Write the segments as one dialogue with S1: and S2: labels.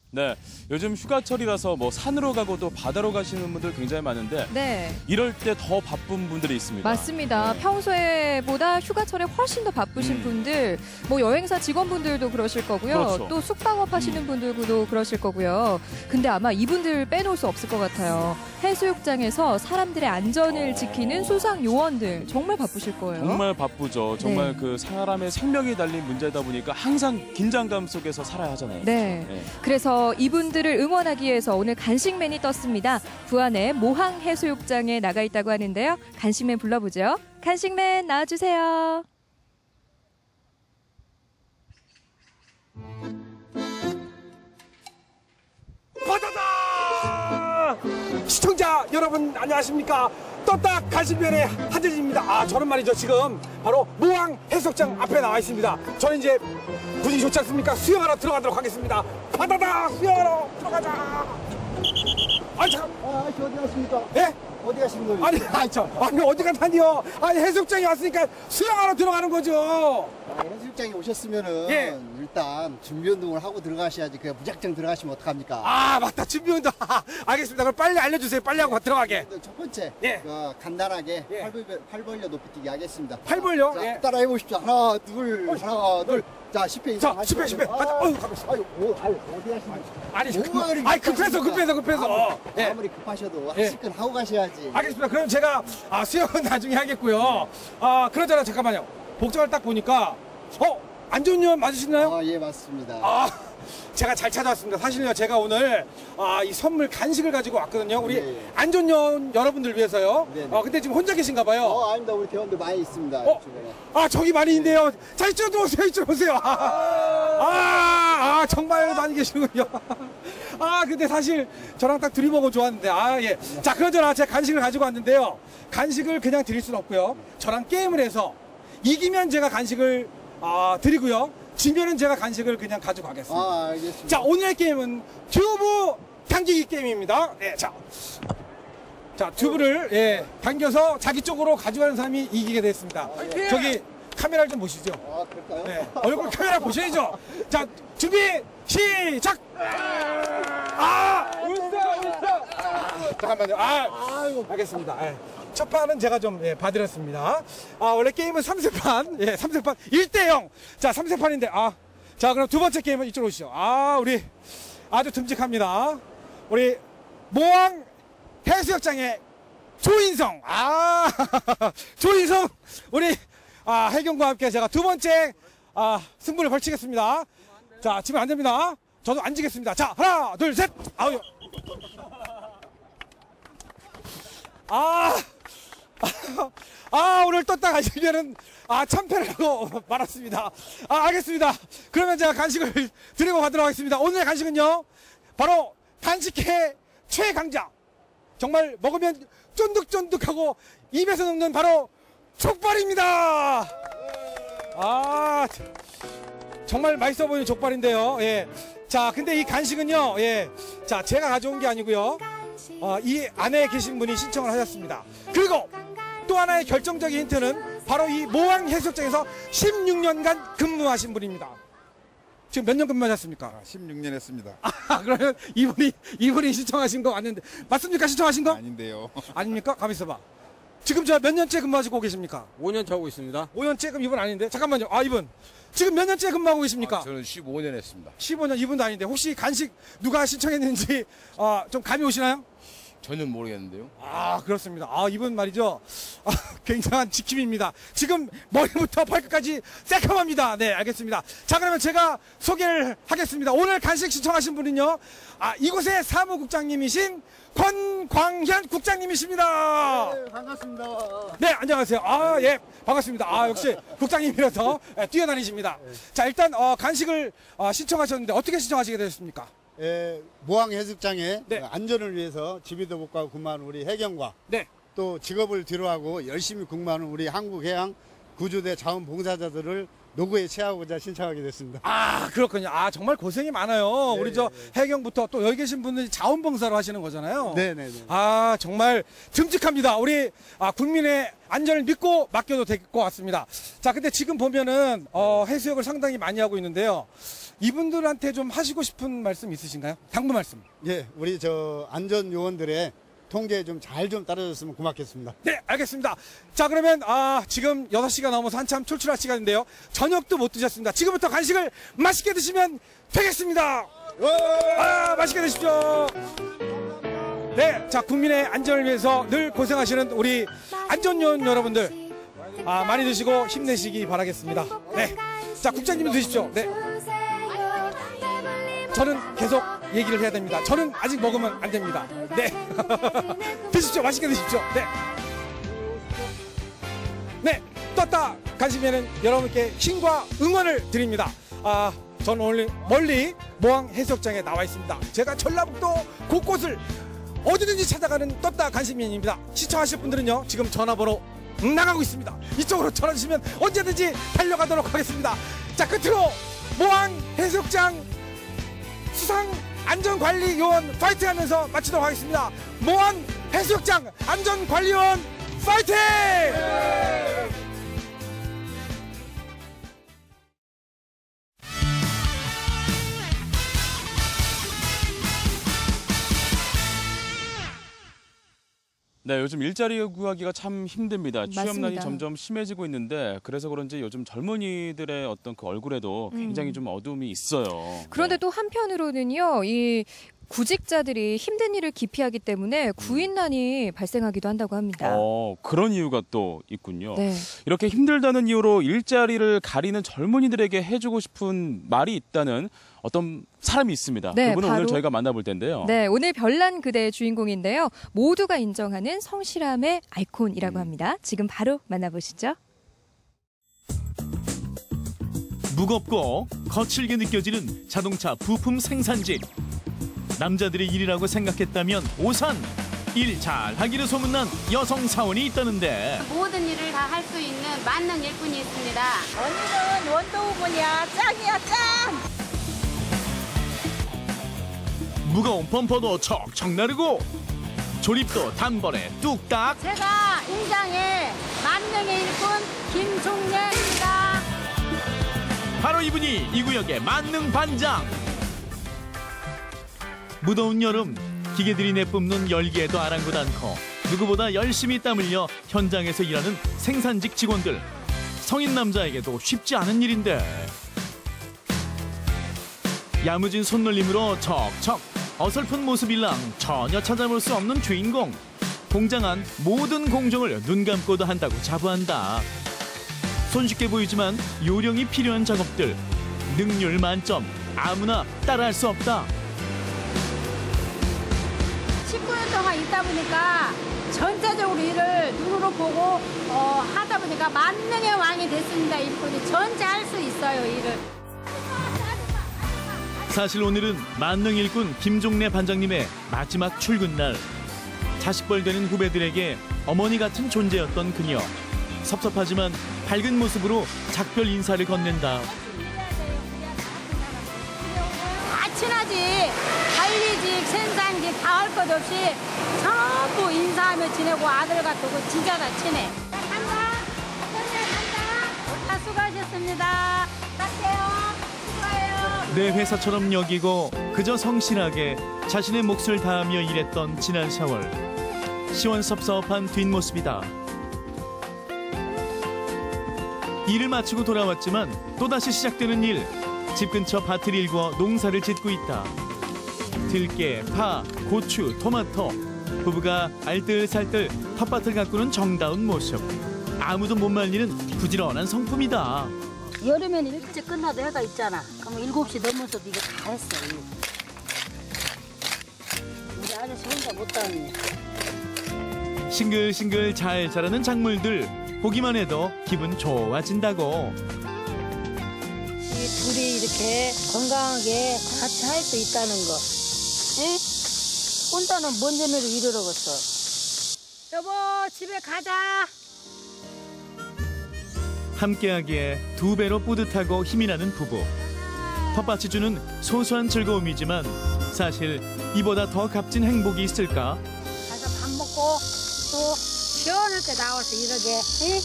S1: 네, 요즘 휴가철이라서 뭐 산으로 가고도 바다로 가시는 분들 굉장히 많은데
S2: 네.
S1: 이럴 때 더 바쁜 분들이 있습니다.
S2: 맞습니다.
S1: 네.
S2: 평소에보다 휴가철에 훨씬 더 바쁘신 분들, 뭐 여행사 직원분들도 그러실 거고요.
S1: 그렇죠.
S2: 또 숙박업 하시는 분들도 그러실 거고요. 근데 아마 이분들 빼놓을 수 없을 것 같아요. 해수욕장에서 사람들의 안전을 지키는 수상 요원들 정말 바쁘실 거예요.
S1: 정말 바쁘죠. 정말
S2: 네.
S1: 그 사람의 생명이 달린 문제다 보니까 항상 긴장감 속에서 살아야 하잖아요.
S2: 네.
S1: 네.
S2: 그래서 이분들을 응원하기 위해서 오늘 간식맨이 떴습니다. 부안의 모항 해수욕장에 나가 있다고 하는데요. 간식맨 불러보죠. 간식맨 나와주세요.
S3: 바다다! 시청자 여러분 안녕하십니까? 떴다 간식면의 한재진입니다. 저는 말이죠 지금 바로 모항 해수욕장 앞에 나와 있습니다. 저는 이제 분위기 좋지 않습니까? 수영하러 들어가도록 하겠습니다. 바다다! 수영하러 들어가자! 잠깐.
S4: 아저씨 어디 가십니까?
S3: 예?
S4: 어디 가시는 거예요?
S3: 아니 어디 가다니요? 해수욕장에 왔으니까 수영하러 들어가는 거죠.
S4: 해수욕장에 오셨으면은
S3: 예.
S4: 일단 준비 운동을 하고 들어가셔야지. 그냥 무작정 들어가시면 어떡합니까?
S3: 맞다 준비 운동. 알겠습니다. 그럼 빨리 알려주세요. 빨리 하고 들어가게.
S4: 첫 번째,
S3: 예.
S4: 간단하게
S3: 예.
S4: 팔 벌려 높이뛰기 하겠습니다.
S3: 팔 벌려?
S4: 자,
S3: 예.
S4: 따라해 보십시오. 하나, 둘. 자, 10회 이상
S3: 자,
S4: 하시고.
S3: 10회. 가만있어.
S4: 어디 가시는 거예요?
S3: 급해서. 예.
S4: 아무리 급하셔도
S3: 예.
S4: 한식근 하고 가셔야지.
S3: 알겠습니다. 그럼 제가 수영은 나중에 하겠고요. 그러잖아 잠깐만요. 복장을 딱 보니까 안전요원 맞으시나요?
S4: 예, 맞습니다.
S3: 제가 잘 찾아왔습니다. 사실요 제가 오늘 이 선물 간식을 가지고 왔거든요. 우리
S4: 예.
S3: 안전요원 여러분들 위해서요.
S4: 네네.
S3: 근데 지금 혼자 계신가 봐요.
S4: 아닙니다. 우리 대원들 많이 있습니다. 이쪽에.
S3: 저기 많이 있네요. 자, 이쪽으로 오세요. 이쪽으로 오세요. 정말 많이 계시군요. 근데 사실 저랑 딱 둘이 먹으면 좋았는데, 예. 자, 그러잖아. 제가 간식을 가지고 왔는데요. 간식을 그냥 드릴 수는 없고요. 저랑 게임을 해서 이기면 제가 간식을 드리고요. 지면은 제가 간식을 그냥 가지고 가겠습니다.
S4: 알겠습니다.
S3: 자, 오늘의 게임은 튜브 당기기 게임입니다. 네, 자, 튜브를 당겨서 자기 쪽으로 가져가는 사람이 이기게 됐습니다. 저기 카메라를 좀 보시죠.
S4: 그럴까요?
S3: 네, 얼굴 카메라 보셔야죠. 자, 준비 시작. 잠깐만요. 알겠습니다. 첫 판은 제가 좀 봐드렸습니다. 원래 게임은 3세판, 3세판 1대0. 자, 3세판인데, 자, 그럼 두 번째 게임은 이쪽으로 오시죠. 우리 아주 듬직합니다. 우리 모항 해수욕장의 조인성. 조인성, 우리 해경과 함께 제가 두 번째 승부를 벌치겠습니다. 자, 지금 안 됩니다. 저도 앉으겠습니다. 자, 하나, 둘, 셋. 오늘 떴다 가시면은 참패를 하고 말았습니다. 알겠습니다. 그러면 제가 간식을 드리고 가도록 하겠습니다. 오늘의 간식은요, 바로 간식회 최강자. 정말 먹으면 쫀득쫀득하고 입에서 녹는 바로 족발입니다. 정말 맛있어 보이는 족발인데요. 예. 자, 근데 이 간식은요, 자, 제가 가져온 게 아니고요. 이 안에 계신 분이 신청을 하셨습니다. 그리고 또 하나의 결정적인 힌트는 바로 이 모항 해수욕장에서 16년간 근무하신 분입니다. 지금 몇 년 근무하셨습니까?
S5: 16년 했습니다.
S3: 그러면 이분이 신청하신 거 맞는데, 맞습니까? 신청하신 거?
S5: 아닌데요.
S3: 아닙니까? 가만 있어봐. 지금 저 몇 년째 근무하시고 계십니까?
S6: 5년 하고 있습니다.
S3: 5년째? 그럼 이분 아닌데? 잠깐만요. 이분. 지금 몇 년째 근무하고 계십니까?
S5: 저는 15년 했습니다.
S3: 15년, 이분도 아닌데. 혹시 간식 누가 신청했는지 좀 감이 오시나요?
S5: 전혀 모르겠는데요.
S3: 그렇습니다. 이분 말이죠. 굉장한 지킴입니다. 지금 머리부터 발끝까지 새카맣니다. 네, 알겠습니다. 자, 그러면 제가 소개를 하겠습니다. 오늘 간식 신청하신 분은요, 이곳의 사무국장님이신 권광현 국장님이십니다.
S4: 네, 반갑습니다.
S3: 네, 안녕하세요. 예, 반갑습니다. 역시 국장님이라서 뛰어다니십니다. 자, 일단 간식을 신청하셨는데 어떻게 신청하시게 되셨습니까?
S4: 모항 해수욕장의
S3: 네.
S4: 안전을 위해서 지비도복과 근무하는 우리 해경과
S3: 네.
S4: 또 직업을 뒤로하고 열심히 근무하는 우리 한국해양 구조대 자원봉사자들을 노고에 채하고자 신청하게 됐습니다.
S3: 그렇군요. 정말 고생이 많아요.
S4: 네,
S3: 우리 해경부터 또 여기 계신 분들이 자원봉사로 하시는 거잖아요.
S4: 네네네.
S3: 정말 듬직합니다. 우리 국민의 안전을 믿고 맡겨도 될 것 같습니다. 자, 근데 지금 보면은 해수욕을 상당히 많이 하고 있는데요. 이분들한테 좀 하시고 싶은 말씀 있으신가요? 당부 말씀.
S4: 예, 우리 저 안전 요원들의 통제 좀 잘 좀 따라줬으면 고맙겠습니다.
S3: 네, 알겠습니다. 자, 그러면 지금 6시가 넘어서 한참 출출할 시간인데요. 저녁도 못 드셨습니다. 지금부터 간식을 맛있게 드시면 되겠습니다. 맛있게 드십시오. 네, 자, 국민의 안전을 위해서 늘 고생하시는 우리 안전요원 여러분들 많이 드시고 힘내시기 바라겠습니다. 네, 자, 국장님도 드십시오. 네, 저는 계속 얘기를 해야 됩니다. 저는 아직 먹으면 안 됩니다. 네, 드십시오. 맛있게 드십시오. 네, 네, 떴다 간식면은 여러분께 힘과 응원을 드립니다. 저는 오늘 멀리 모항 해수욕장에 나와 있습니다. 제가 전라북도 곳곳을 어디든지 찾아가는 떴다 간식면입니다. 시청하실 분들은요, 지금 전화번호 나가고 있습니다. 이쪽으로 전화 주시면 언제든지 달려가도록 하겠습니다. 자, 끝으로 모항 해수욕장 수상 안전관리 요원 파이팅 하면서 마치도록 하겠습니다. 모항 해수욕장 안전관리 요원 파이팅!
S1: 네, 요즘 일자리 구하기가 참 힘듭니다. 취업난이
S2: 맞습니다.
S1: 점점 심해지고 있는데 그래서 그런지 요즘 젊은이들의 어떤 그 얼굴에도 굉장히 좀 어두움이 있어요.
S2: 그런데 또 한편으로는요, 이 구직자들이 힘든 일을 기피하기 때문에 구인난이 발생하기도 한다고 합니다.
S1: 그런 이유가 또 있군요.
S2: 네.
S1: 이렇게 힘들다는 이유로 일자리를 가리는 젊은이들에게 해주고 싶은 말이 있다는 어떤 사람이 있습니다.
S2: 네,
S1: 그분은
S2: 바로
S1: 오늘 저희가 만나볼 텐데요.
S2: 네, 오늘 별난 그대의 주인공인데요. 모두가 인정하는 성실함의 아이콘이라고 합니다. 지금 바로 만나보시죠.
S6: 무겁고 거칠게 느껴지는 자동차 부품 생산직. 남자들의 일이라고 생각했다면 오산. 일 잘하기로 소문난 여성 사원이 있다는데
S7: 모든 일을 다 할 수 있는 만능 일꾼이 있습니다.
S8: 언니는 원도우분이야. 짱이야, 짱!
S6: 무거운 범퍼도 척척 나르고 조립도 단번에 뚝딱.
S7: 제가 인장의 만능의 일꾼 김종래입니다.
S6: 바로 이분이 이 구역의 만능 반장. 무더운 여름 기계들이 내뿜는 열기에도 아랑곳 않고 누구보다 열심히 땀 흘려 현장에서 일하는 생산직 직원들. 성인 남자에게도 쉽지 않은 일인데 야무진 손놀림으로 척척 어설픈 모습일랑 전혀 찾아볼 수 없는 주인공. 공장 안 모든 공정을 눈 감고도 한다고 자부한다. 손쉽게 보이지만 요령이 필요한 작업들. 능률 만점. 아무나 따라할 수 없다.
S7: 19년 동안 있다 보니까 전체적으로 일을 눈으로 보고 하다 보니까 만능의 왕이 됐습니다. 일꾼이 전체할 수 있어요, 일을.
S6: 사실 오늘은 만능 일꾼 김종래 반장님의 마지막 출근 날. 자식벌 되는 후배들에게 어머니 같은 존재였던 그녀. 섭섭하지만 밝은 모습으로 작별 인사를 건넨다.
S7: 다 친하지. 관리직, 생산직 다 할 것 없이 전부 인사하며 지내고 아들 같고 진짜 다 친해. 간다. 간다. 수고하셨습니다. 갈게요. 수고해요.
S6: 내 회사처럼 여기고 그저 성실하게 자신의 몫을 다하며 일했던 지난 4월. 시원섭섭한 뒷모습이다. 일을 마치고 돌아왔지만 또다시 시작되는 일. 집 근처 밭을 일구어 농사를 짓고 있다. 들깨, 파, 고추, 토마토. 부부가 알뜰살뜰 텃밭을 가꾸는 정다운 모습. 아무도 못 말리는 부지런한 성품이다.
S8: 여름에는 일찍 끝나도 해가 있잖아. 그럼 7시 넘어서도 이거 다 했어. 이거. 우리 아저씨 혼자 못하네.
S6: 싱글싱글 잘 자라는 작물들. 보기만 해도 기분 좋아진다고.
S8: 이 둘이 이렇게 건강하게 같이 할 수 있다는 거. 에? 혼자는 뭔 재미로 일을 하겠어.
S7: 여보, 집에 가자.
S6: 함께하기에 2배로 뿌듯하고 힘이 나는 부부. 텃밭이 주는 소소한 즐거움이지만 사실 이보다 더 값진 행복이 있을까?
S7: 가서 밥 먹고 또 시원할 때 나와서 이러게. 에?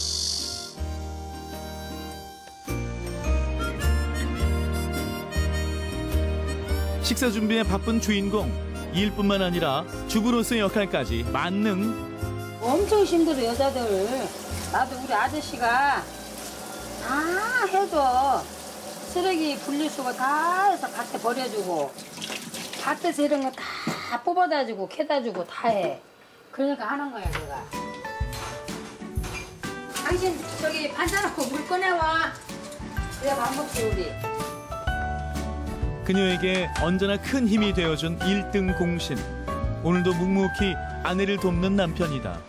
S6: 식사 준비에 바쁜 주인공. 일뿐만 아니라 주부로서의 역할까지 만능.
S8: 엄청 힘들어 여자들. 나도 우리 아저씨가 다 해줘. 쓰레기 분리수거 다 해서 밭에 버려주고 밭에서 이런 거 다 뽑아다주고 캐다주고 다 해. 그러니까 하는 거야 내가. 당신 저기 반찬하고 물 꺼내와. 그래 밥 먹지 우리.
S6: 그녀에게 언제나 큰 힘이 되어준 1등 공신. 오늘도 묵묵히 아내를 돕는 남편이다.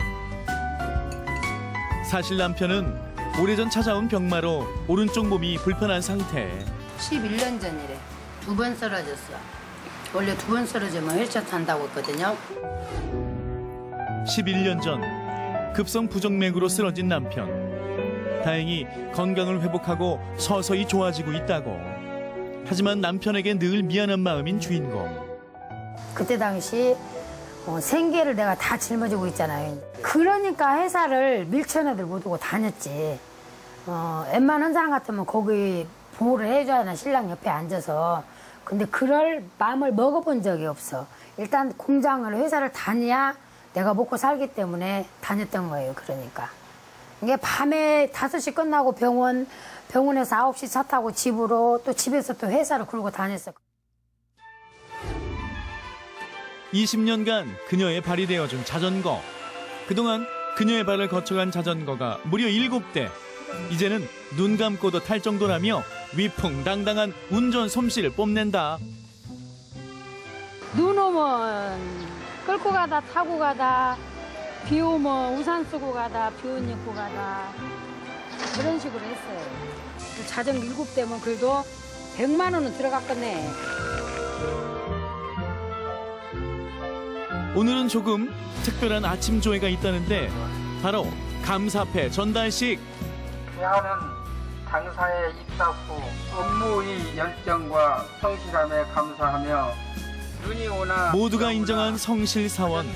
S6: 사실 남편은 오래전 찾아온 병마로 오른쪽 몸이 불편한 상태.
S8: 11년 전이래. 2번 쓰러졌어. 원래 2번 쓰러지면 휠체어 탄다고 했거든요.
S6: 11년 전 급성 부정맥으로 쓰러진 남편. 다행히 건강을 회복하고 서서히 좋아지고 있다고. 하지만 남편에게 늘 미안한 마음인 주인공.
S8: 그때 당시 생계를 내가 다 짊어지고 있잖아요. 그러니까 회사를 밀천애들 못 오고 다녔지. 웬만한 사람 같으면 거기 보호를 해줘야 하나 신랑 옆에 앉아서. 근데 그럴 마음을 먹어본 적이 없어. 일단 공장을 회사를 다녀야 내가 먹고 살기 때문에 다녔던 거예요. 그러니까. 이게 밤에 5시 끝나고 병원에서 9시 차 타고 집으로 또 집에서 또 회사를 끌고 다녔어.
S6: 20년간 그녀의 발이 되어준 자전거. 그동안 그녀의 발을 거쳐간 자전거가 무려 7대. 이제는 눈 감고도 탈 정도라며 위풍당당한 운전 솜씨를 뽐낸다.
S8: 눈 오면 끌고 가다 타고 가다, 비 오면 우산 쓰고 가다, 비옷 입고 가다, 그런 식으로 했어요. 자전거 7대면 그래도 100만 원은 들어갔겠네.
S6: 오늘은 조금 특별한 아침 조회가 있다는데 바로 감사패 전달식.
S9: 대하는 당사에 입사 후 업무의 열정과 성실함에 감사하며 눈이 오나
S6: 모두가 인정한 성실 사원.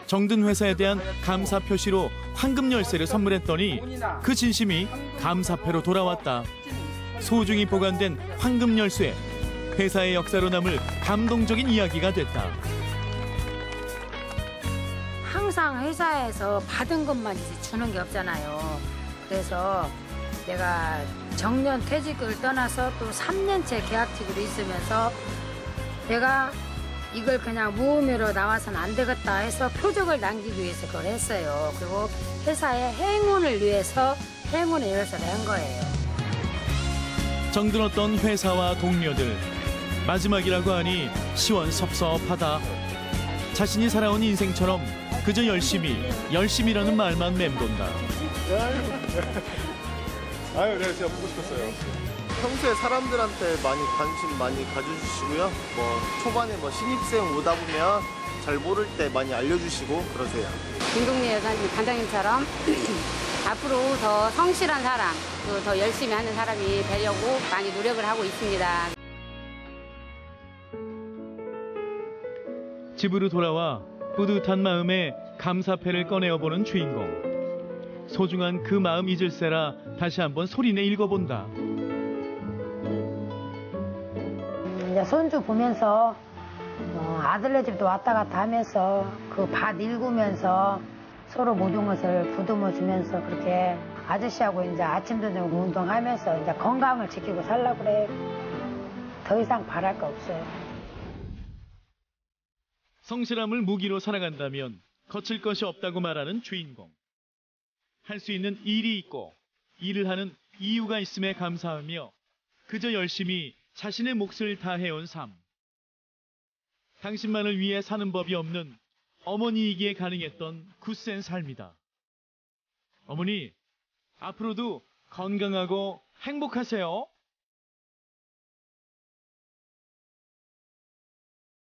S6: 정든 회사에 대한 감사 표시로 황금 열쇠를 선물했더니 그 진심이 감사패로 돌아왔다. 소중히 보관된 황금 열쇠. 회사의 역사로 남을 감동적인 이야기가 됐다.
S8: 항상 회사에서 받은 것만 이제 주는 게 없잖아요. 그래서 내가 정년 퇴직을 떠나서 또 3년째 계약직으로 있으면서 내가 이걸 그냥 무음으로 나와서는 안 되겠다 해서 표적을 남기기 위해서 그걸 했어요. 그리고 회사의 행운을 위해서 행운의 열쇠를 한 거예요.
S6: 정들었던 회사와 동료들. 마지막이라고 하니 시원섭섭하다. 자신이 살아온 인생처럼 그저 열심이라는 말만 맴돈다.
S10: 아유, 네, 제가 보고 싶었어요. 평소에 사람들한테 많이 관심 많이 가져주시고요. 초반에 신입생 오다 보면 잘 모를 때 많이 알려주시고 그러세요.
S7: 김동래 여사님 단장님처럼 앞으로 더 성실한 사람, 또 더 열심히 하는 사람이 되려고 많이 노력을 하고 있습니다.
S6: 집으로 돌아와 뿌듯한 마음에 감사패를 꺼내어보는 주인공. 소중한 그 마음 잊을세라 다시 한번 소리내 읽어본다.
S8: 이제 손주 보면서 아들네 집도 왔다 갔다 하면서 그 밭 읽으면서 서로 모든 것을 부듬어 주면서 그렇게 아저씨하고 이제 아침 저녁 운동하면서 이제 건강을 지키고 살려고 그래. 더 이상 바랄 거 없어요.
S6: 성실함을 무기로 살아간다면 거칠 것이 없다고 말하는 주인공. 할 수 있는 일이 있고 일을 하는 이유가 있음에 감사하며 그저 열심히 자신의 몫을 다해온 삶. 당신만을 위해 사는 법이 없는 어머니이기에 가능했던 굳센 삶이다. 어머니, 앞으로도 건강하고 행복하세요.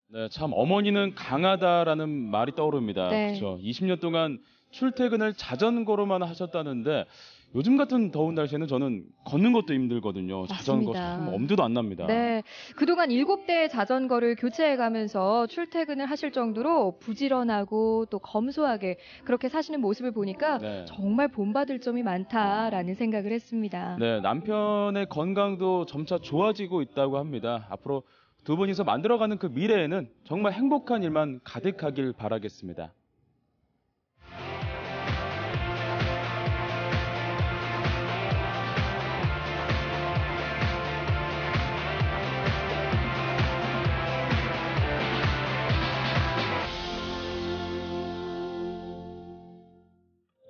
S1: 네, 참 어머니는 강하다라는 말이 떠오릅니다.
S2: 네.
S1: 그렇죠. 20년 동안 출퇴근을 자전거로만 하셨다는데 요즘 같은 더운 날씨에는 저는 걷는 것도 힘들거든요. 자전거
S2: 맞습니다.
S1: 참 엄두도 안 납니다.
S2: 네, 그동안 7대의 자전거를 교체해가면서 출퇴근을 하실 정도로 부지런하고 또 검소하게 그렇게 사시는 모습을 보니까
S1: 네.
S2: 정말 본받을 점이 많다라는 생각을 했습니다.
S1: 네, 남편의 건강도 점차 좋아지고 있다고 합니다. 앞으로 두 분이서 만들어가는 그 미래에는 정말 행복한 일만 가득하길 바라겠습니다.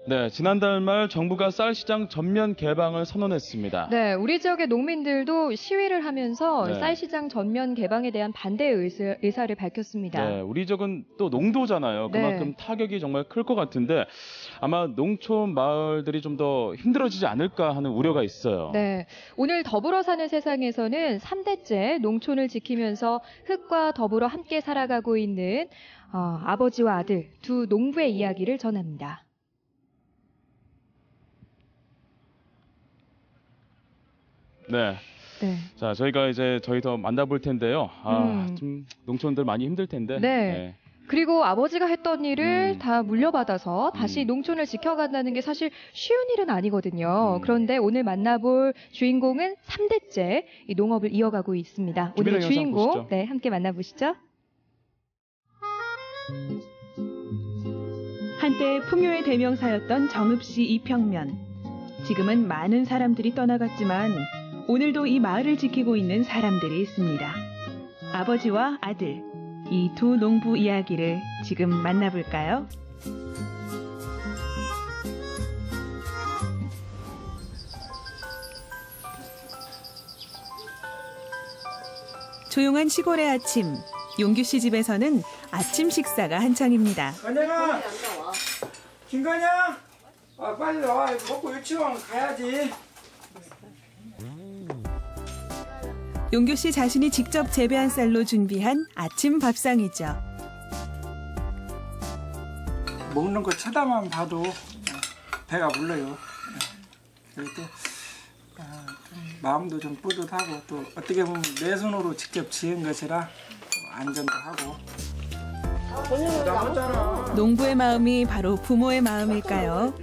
S1: 네, 지난달 말 정부가 쌀시장 전면 개방을 선언했습니다.
S2: 네, 우리 지역의 농민들도 시위를 하면서
S1: 네.
S2: 쌀시장 전면 개방에 대한 반대의 의사를 밝혔습니다.
S1: 네, 우리 지역은 또 농도잖아요. 그만큼
S2: 네.
S1: 타격이 정말 클 것 같은데 아마 농촌 마을들이 좀 더 힘들어지지 않을까 하는 우려가 있어요.
S2: 네, 오늘 더불어 사는 세상에서는 3대째 농촌을 지키면서 흙과 더불어 함께 살아가고 있는 아버지와 아들 두 농부의 이야기를 전합니다.
S1: 네.
S2: 네.
S1: 자, 저희가 이제 더 만나볼 텐데요. 좀 농촌들 많이 힘들 텐데.
S2: 네. 그리고 아버지가 했던 일을 다 물려받아서 다시
S1: 음.
S2: 농촌을 지켜간다는 게 사실 쉬운 일은 아니거든요. 그런데 오늘 만나볼 주인공은 3대째 이 농업을 이어가고 있습니다. 오늘의
S1: 김민아 영상
S2: 주인공,
S1: 보시죠.
S2: 네, 함께 만나보시죠.
S11: 한때 풍요의 대명사였던 정읍시 이평면. 지금은 많은 사람들이 떠나갔지만 오늘도 이 마을을 지키고 있는 사람들이 있습니다. 아버지와 아들, 이 두 농부 이야기를 지금 만나볼까요? 조용한 시골의 아침, 용규 씨 집에서는 아침 식사가 한창입니다.
S9: 건영아, 김건영, 빨리 와. 먹고 유치원 가야지.
S11: 용규 씨 자신이 직접 재배한 쌀로 준비한 아침 밥상이죠.
S9: 먹는 거 쳐다만 봐도 배가 불러요. 그리고 또 마음도 좀 뿌듯하고 또 어떻게 보면 내 손으로 직접 지은 것이라 안전도 하고.
S11: 농부의 마음이 바로 부모의 마음일까요?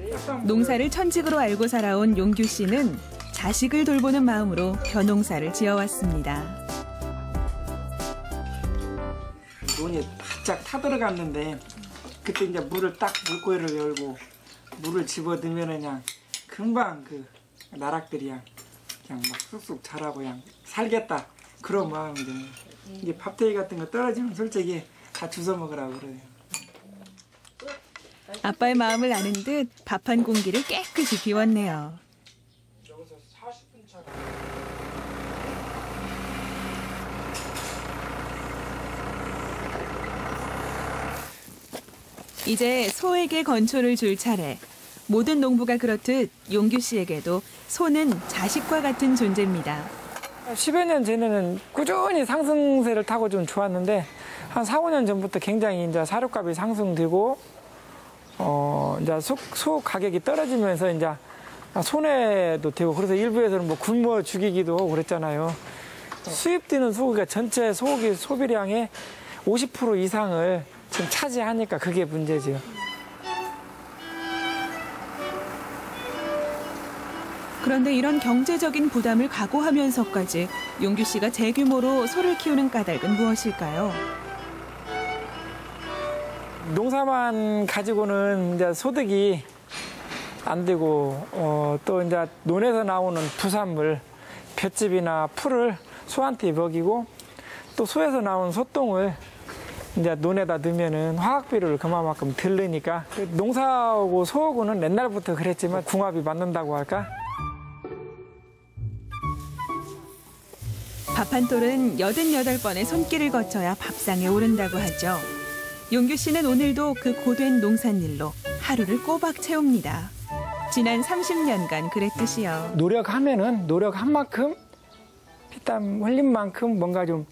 S11: 농사를 천직으로 알고 살아온 용규 씨는 자식을 돌보는 마음으로 벼농사를 지어왔습니다.
S9: 논이 바짝 타들어갔는데 그때 이제 물을 딱 물고리를 열고 물을 집어넣으면 그냥 금방 그 나락들이 그냥 막 쑥쑥 자라고 그냥 살겠다 그런 마음이죠. 이게 밥대기 같은 거 떨어지면 솔직히 다 주워 먹으라고 그래요.
S11: 아빠의 마음을 아는 듯 밥 한 공기를 깨끗이 비웠네요. 이제 소에게 건초를 줄 차례. 모든 농부가 그렇듯 용규 씨에게도 소는 자식과 같은 존재입니다.
S9: 10여 년 전에는 꾸준히 상승세를 타고 좀 좋았는데 한 4, 5년 전부터 굉장히 이제 사료값이 상승되고 이제 소 가격이 떨어지면서 이제 손해도 되고 그래서 일부에서는 뭐 굶어 죽이기도 하고 그랬잖아요. 수입되는 소고기가 전체 소고기 소비량의 50% 이상을 지금 차지하니까 그게 문제죠.
S11: 그런데 이런 경제적인 부담을 각오하면서까지 용규 씨가 재규모로 소를 키우는 까닭은 무엇일까요?
S9: 농사만 가지고는 이제 소득이 안 되고 또 이제 논에서 나오는 부산물, 볏짚이나 풀을 소한테 먹이고 또 소에서 나온 소똥을 이제 논에다 넣으면은 화학비를 그만큼 들르니까 농사하고 소하고는 옛날부터 그랬지만 궁합이 맞는다고 할까?
S11: 밥 한 톨은 88번의 손길을 거쳐야 밥상에 오른다고 하죠. 용규 씨는 오늘도 그 고된 농산일로 하루를 꼬박 채웁니다. 지난 30년간 그랬듯이요.
S9: 노력하면은 노력한 만큼 피땀 흘린 만큼 뭔가 좀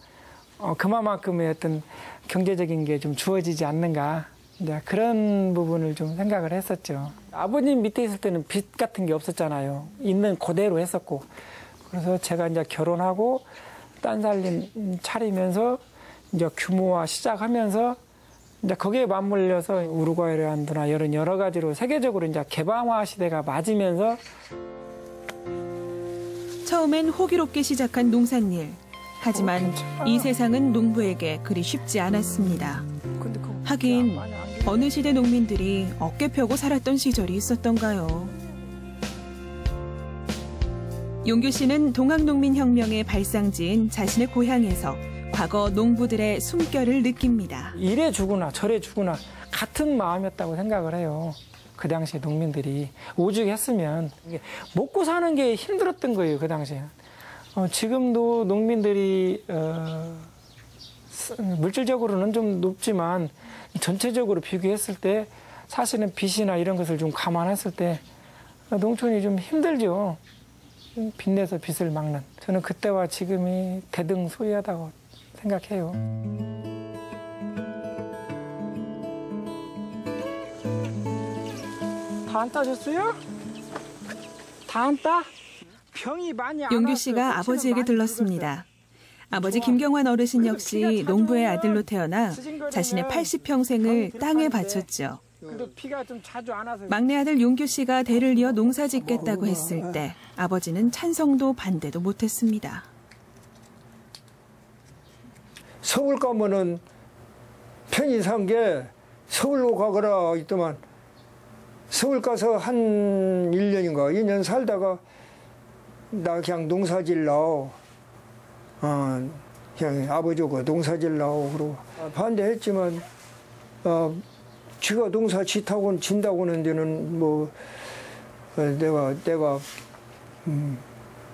S9: 그만큼의 어떤 경제적인 게 좀 주어지지 않는가 이제 그런 부분을 좀 생각을 했었죠. 아버님 밑에 있을 때는 빚 같은 게 없었잖아요. 있는 그대로 했었고 그래서 제가 이제 결혼하고 딴 살림 차리면서 이제 규모화 시작하면서 이제 거기에 맞물려서 우루과이란드나 이런 여러 가지로 세계적으로 이제 개방화 시대가 맞으면서
S11: 처음엔 호기롭게 시작한 농산일. 하지만 이 세상은 농부에게 그리 쉽지 않았습니다. 하긴 어느 시대 농민들이 어깨 펴고 살았던 시절이 있었던가요? 용규 씨는 동학농민혁명의 발상지인 자신의 고향에서 과거 농부들의 숨결을 느낍니다.
S9: 이래 주구나 저래 주구나 같은 마음이었다고 생각을 해요. 그 당시에 농민들이 오죽했으면 먹고 사는 게 힘들었던 거예요. 그 당시에. 지금도 농민들이 물질적으로는 좀 높지만 전체적으로 비교했을 때 사실은 빚이나 이런 것을 좀 감안했을 때 농촌이 좀 힘들죠. 빚내서 빚을 막는. 저는 그때와 지금이 대등소이하다고 생각해요. 다 안 따셨어요? 다 안 따? 병이 많이 안
S11: 용규 씨가 아버지에게 들렀습니다. 아버지 김경환 어르신 역시 농부의 아들로 태어나 자신의 80평생을 땅에 바쳤죠.
S9: 피가 좀 자주 안 와서.
S11: 막내 아들 용규 씨가 대를 이어 농사 짓겠다고 했을 때 아버지는 찬성도 반대도 못했습니다.
S12: 서울 가면은 편히 산 게 서울로 가거라 있더만 서울 가서 한 1년인가 2년 살다가 나 그냥 농사질라고 그냥 아버지가 농사질라고 그러고 반대했지만 쥐가 농사 짓하고는 진다고 하는 데는 뭐 내가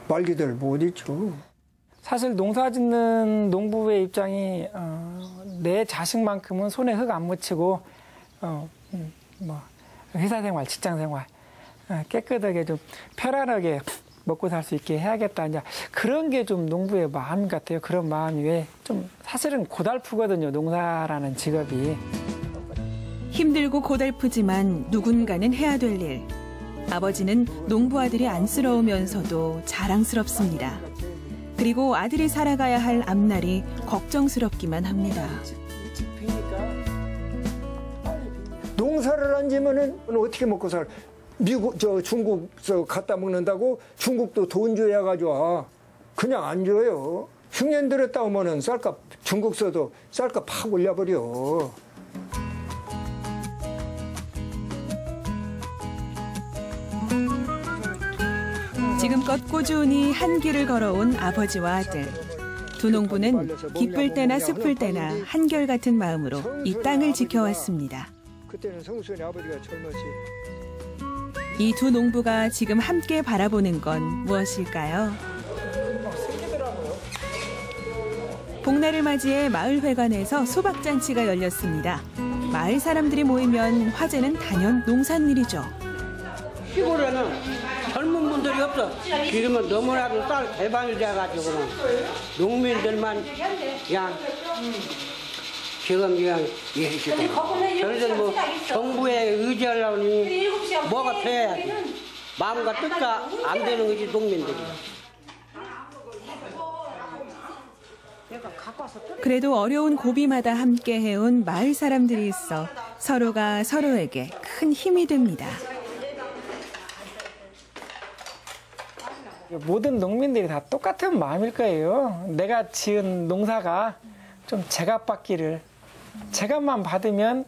S12: 말기들 못 있죠.
S9: 사실 농사 짓는 농부의 입장이 내 자식만큼은 손에 흙 안 묻히고 뭐 회사 생활, 직장 생활 깨끗하게 좀 편안하게 먹고 살 수 있게 해야겠다. 이제 그런 게 좀 농부의 마음 같아요. 그런 마음이 왜 좀 사실은 고달프거든요. 농사라는 직업이.
S11: 힘들고 고달프지만 누군가는 해야 될 일. 아버지는 농부 아들이 안쓰러우면서도 자랑스럽습니다. 그리고 아들이 살아가야 할 앞날이 걱정스럽기만 합니다.
S12: 농사를 안 지면은 어떻게 먹고 살아? 미국, 중국서 갖다 먹는다고 중국도 돈 줘야 가져와. 그냥 안 줘요. 흉년 들었다 오면은 쌀값, 중국서도 쌀값 팍 올려버려.
S11: 지금껏 꾸준히 한 길을 걸어온 아버지와 아들. 두 농부는 기쁠 때나 슬플 때나 한결같은 마음으로 이 땅을 지켜왔습니다.
S12: 그때는 성수연이 아버지가 젊었지.
S11: 이 두 농부가 지금 함께 바라보는 건 무엇일까요? 복날을 맞이해 마을회관에서 수박잔치가 열렸습니다. 마을 사람들이 모이면 화제는 단연 농산일이죠.
S13: 시골에는 젊은 분들이 없어. 지금은 너무나도 쌀 대방이 돼가지고는 농민들만 그냥 지금 그냥 저희들 뭐 정부에 의지하려니 뭐가 돼야지. 마음과 뜻과 안 되는 거지 농민들이.
S11: 그래도 어려운 고비마다 함께 해온 마을 사람들이 있어 서로가 서로에게 큰 힘이 됩니다.
S9: 모든 농민들이 다 똑같은 마음일 거예요. 내가 지은 농사가 좀 제값받기를 제값만 받으면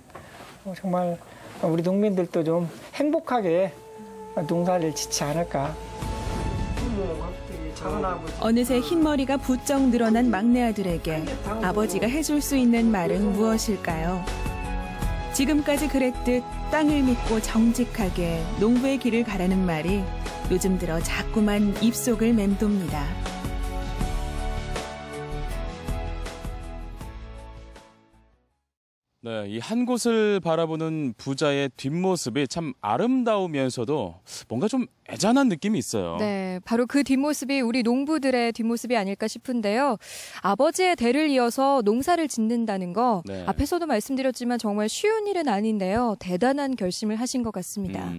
S9: 정말 우리 농민들도 좀 행복하게 농사를 짓지 않을까.
S11: 어느새 흰머리가 부쩍 늘어난 막내 아들에게 아버지가 해줄 수 있는 말은 무엇일까요? 지금까지 그랬듯 땅을 믿고 정직하게 농부의 길을 가라는 말이 요즘 들어 자꾸만 입속을 맴돕니다.
S1: 네, 이 한 곳을 바라보는 부자의 뒷모습이 참 아름다우면서도 뭔가 좀 애잔한 느낌이 있어요.
S2: 네, 바로 그 뒷모습이 우리 농부들의 뒷모습이 아닐까 싶은데요. 아버지의 대를 이어서 농사를 짓는다는 거
S1: 네.
S2: 앞에서도 말씀드렸지만 정말 쉬운 일은 아닌데요. 대단한 결심을 하신 것 같습니다.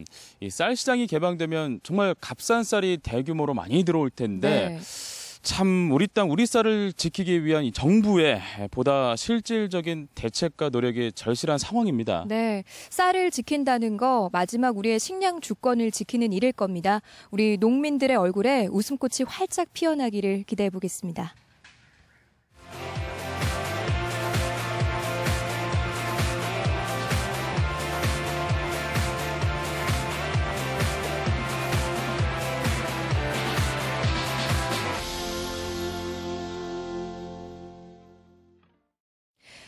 S1: 이 쌀 시장이 개방되면 정말 값싼 쌀이 대규모로 많이 들어올 텐데
S2: 네.
S1: 참 우리 땅 우리 쌀을 지키기 위한 이 정부의 보다 실질적인 대책과 노력이 절실한 상황입니다.
S2: 네, 쌀을 지킨다는 거 마지막 우리의 식량 주권을 지키는 일일 겁니다. 우리 농민들의 얼굴에 웃음꽃이 활짝 피어나기를 기대해 보겠습니다.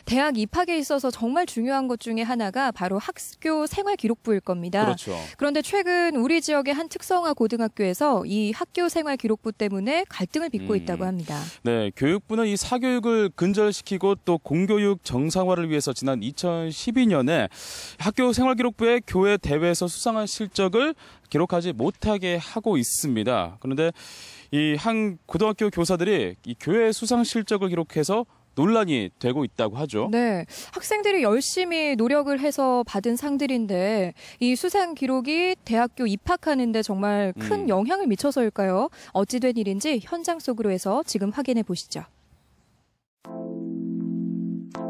S2: 대학 입학에 있어서 정말 중요한 것 중에 하나가 바로 학교 생활기록부일 겁니다.
S1: 그렇죠.
S2: 그런데 최근 우리 지역의 한 특성화 고등학교에서 이 학교 생활기록부 때문에 갈등을 빚고 있다고 합니다.
S1: 네, 교육부는 이 사교육을 근절시키고 또 공교육 정상화를 위해서 지난 2012년에 학교 생활기록부에 교회 대회에서 수상한 실적을 기록하지 못하게 하고 있습니다. 그런데 이 한 고등학교 교사들이 이 교회 수상 실적을 기록해서 논란이 되고 있다고 하죠.
S2: 네, 학생들이 열심히 노력을 해서 받은 상들인데 이 수상 기록이 대학교 입학하는데 정말 큰 영향을 미쳐서일까요? 어찌 된 일인지 현장 속으로 해서 지금 확인해 보시죠.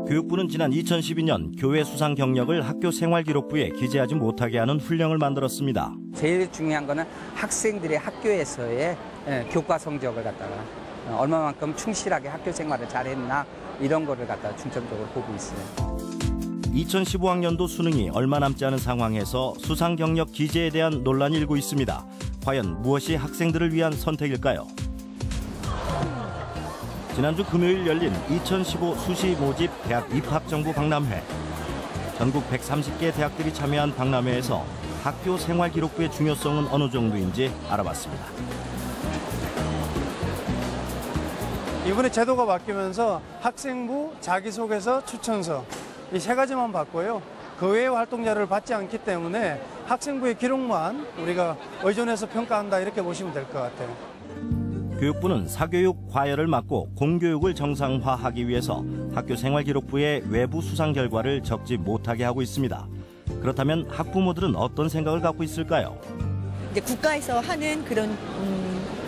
S14: 교육부는 지난 2012년 교회 수상 경력을 학교 생활기록부에 기재하지 못하게 하는 훈령을 만들었습니다.
S15: 제일 중요한 거는 학생들의 학교에서의 교과 성적을 갖다가 얼마만큼 충실하게 학교 생활을 잘했나 이런 거를 갖다가 중점적으로 보고 있어요.
S14: 2015학년도 수능이 얼마 남지 않은 상황에서 수상 경력 기재에 대한 논란이 일고 있습니다. 과연 무엇이 학생들을 위한 선택일까요? 지난주 금요일 열린 2015 수시 모집 대학 입학정보 박람회. 전국 130개 대학들이 참여한 박람회에서 학교 생활기록부의 중요성은 어느 정도인지 알아봤습니다.
S16: 이번에 제도가 바뀌면서 학생부, 자기소개서, 추천서 이 세 가지만 받고요. 그 외의 활동 자료를 받지 않기 때문에 학생부의 기록만 우리가 의존해서 평가한다 이렇게 보시면 될 것 같아요.
S14: 교육부는 사교육 과열을 막고 공교육을 정상화하기 위해서 학교 생활기록부의 외부 수상 결과를 적지 못하게 하고 있습니다. 그렇다면 학부모들은 어떤 생각을 갖고 있을까요?
S17: 이제 국가에서 하는 그런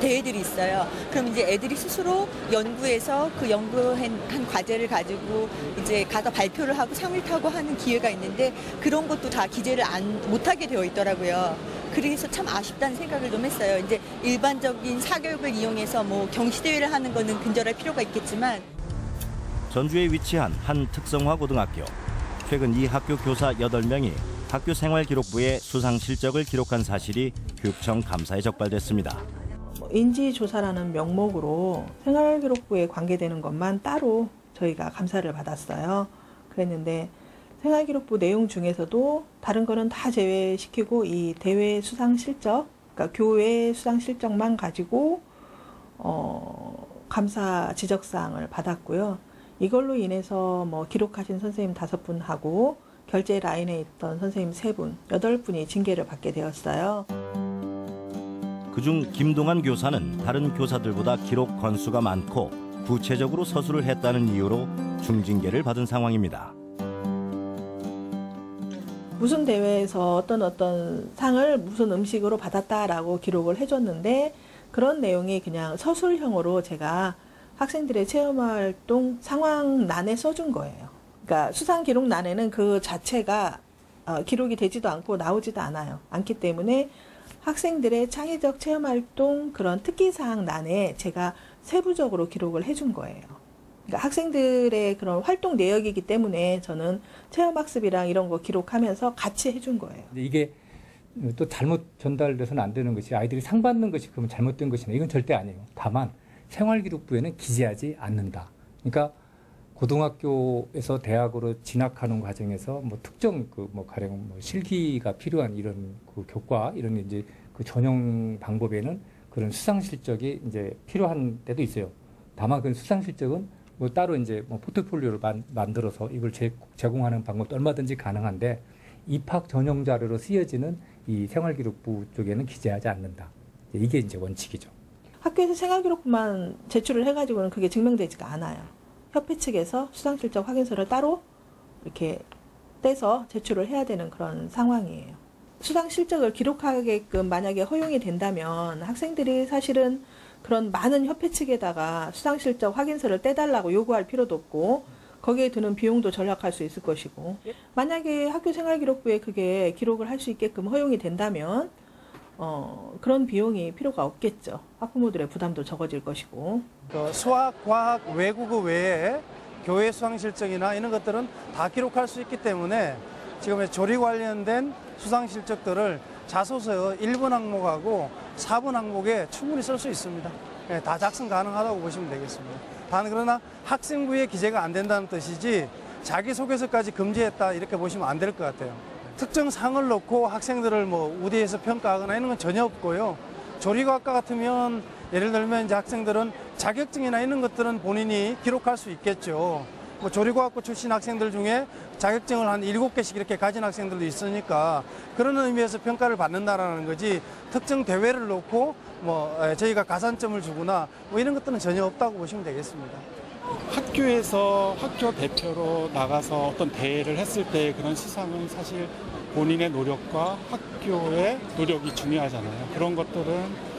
S17: 대회들이 있어요. 그럼 이제 애들이 스스로 연구해서 그 연구한 과제를 가지고 이제 가서 발표를 하고 상을 타고 하는 기회가 있는데 그런 것도 다 기재를 못하게 되어 있더라고요. 그래서 참 아쉽다는 생각을 좀 했어요. 이제 일반적인 사교육을 이용해서 뭐 경시대회를 하는 거는 근절할 필요가 있겠지만
S14: 전주에 위치한 한 특성화 고등학교. 최근 이 학교 교사 8명이 학교 생활기록부에 수상 실적을 기록한 사실이 교육청 감사에 적발됐습니다.
S18: 인지조사라는 명목으로 생활기록부에 관계되는 것만 따로 저희가 감사를 받았어요. 그랬는데 생활기록부 내용 중에서도 다른 거는 다 제외시키고 이 대회 수상 실적, 그러니까 교회 수상 실적만 가지고 감사 지적사항을 받았고요. 이걸로 인해서 뭐 기록하신 선생님 5분하고 결제 라인에 있던 선생님 3분, 8분이 징계를 받게 되었어요.
S14: 그중 김동환 교사는 다른 교사들보다 기록 건수가 많고 구체적으로 서술을 했다는 이유로 중징계를 받은 상황입니다.
S18: 무슨 대회에서 어떤 상을 무슨 음식으로 받았다라고 기록을 해줬는데 그런 내용이 그냥 서술형으로 제가 학생들의 체험활동 상황란에 써준 거예요. 그러니까 수상기록란에는 그 자체가 기록이 되지도 않고 나오지도 않기 때문에 학생들의 창의적 체험활동 그런 특기사항란에 제가 세부적으로 기록을 해준 거예요. 그러니까 학생들의 그런 활동 내역이기 때문에 저는 체험학습이랑 이런 거 기록하면서 같이 해준 거예요.
S19: 이게 또 잘못 전달돼서는 안 되는 것이 아이들이 상 받는 것이 그러면 잘못된 것이냐 이건 절대 아니에요. 다만 생활기록부에는 기재하지 않는다. 그러니까 고등학교에서 대학으로 진학하는 과정에서 뭐 특정 가령 실기가 필요한 이런 그 교과 이런 이제 그 전형 방법에는 그런 수상 실적이 이제 필요한 때도 있어요. 다만 그 수상 실적은 뭐 따로 이제 포트폴리오를 만들어서 이걸 제공하는 방법도 얼마든지 가능한데 입학 전형 자료로 쓰여지는 이 생활기록부 쪽에는 기재하지 않는다. 이게 이제 원칙이죠.
S18: 학교에서 생활기록부만 제출을 해가지고는 그게 증명되지가 않아요. 협회 측에서 수상실적 확인서를 따로 이렇게 떼서 제출을 해야 되는 그런 상황이에요. 수상실적을 기록하게끔 만약에 허용이 된다면 학생들이 사실은 그런 많은 협회 측에다가 수상실적 확인서를 떼달라고 요구할 필요도 없고 거기에 드는 비용도 절약할 수 있을 것이고 만약에 학교생활기록부에 그게 기록을 할 수 있게끔 허용이 된다면 그런 비용이 필요가 없겠죠. 학부모들의 부담도 적어질 것이고.
S16: 수학, 과학, 외국어 외에 교회 수상 실적이나 이런 것들은 다 기록할 수 있기 때문에 지금 조리 관련된 수상 실적들을 자소서 1번 항목하고 4번 항목에 충분히 쓸 수 있습니다. 네, 다 작성 가능하다고 보시면 되겠습니다. 단 그러나 학생부에 기재가 안 된다는 뜻이지 자기소개서까지 금지했다 이렇게 보시면 안 될 것 같아요. 특정 상을 놓고 학생들을 뭐 우대해서 평가하거나 이런 건 전혀 없고요. 조리과학과 같으면 예를 들면 이제 학생들은 자격증이나 이런 것들은 본인이 기록할 수 있겠죠. 뭐 조리과학과 출신 학생들 중에 자격증을 한 7개씩 이렇게 가진 학생들도 있으니까 그런 의미에서 평가를 받는다라는 거지 특정 대회를 놓고 뭐 저희가 가산점을 주거나 뭐 이런 것들은 전혀 없다고 보시면 되겠습니다.
S20: 학교에서 학교 대표로 나가서 어떤 대회를 했을 때 그런 수상은 사실 본인의 노력과 학교의 노력이 중요하잖아요. 그런 것들은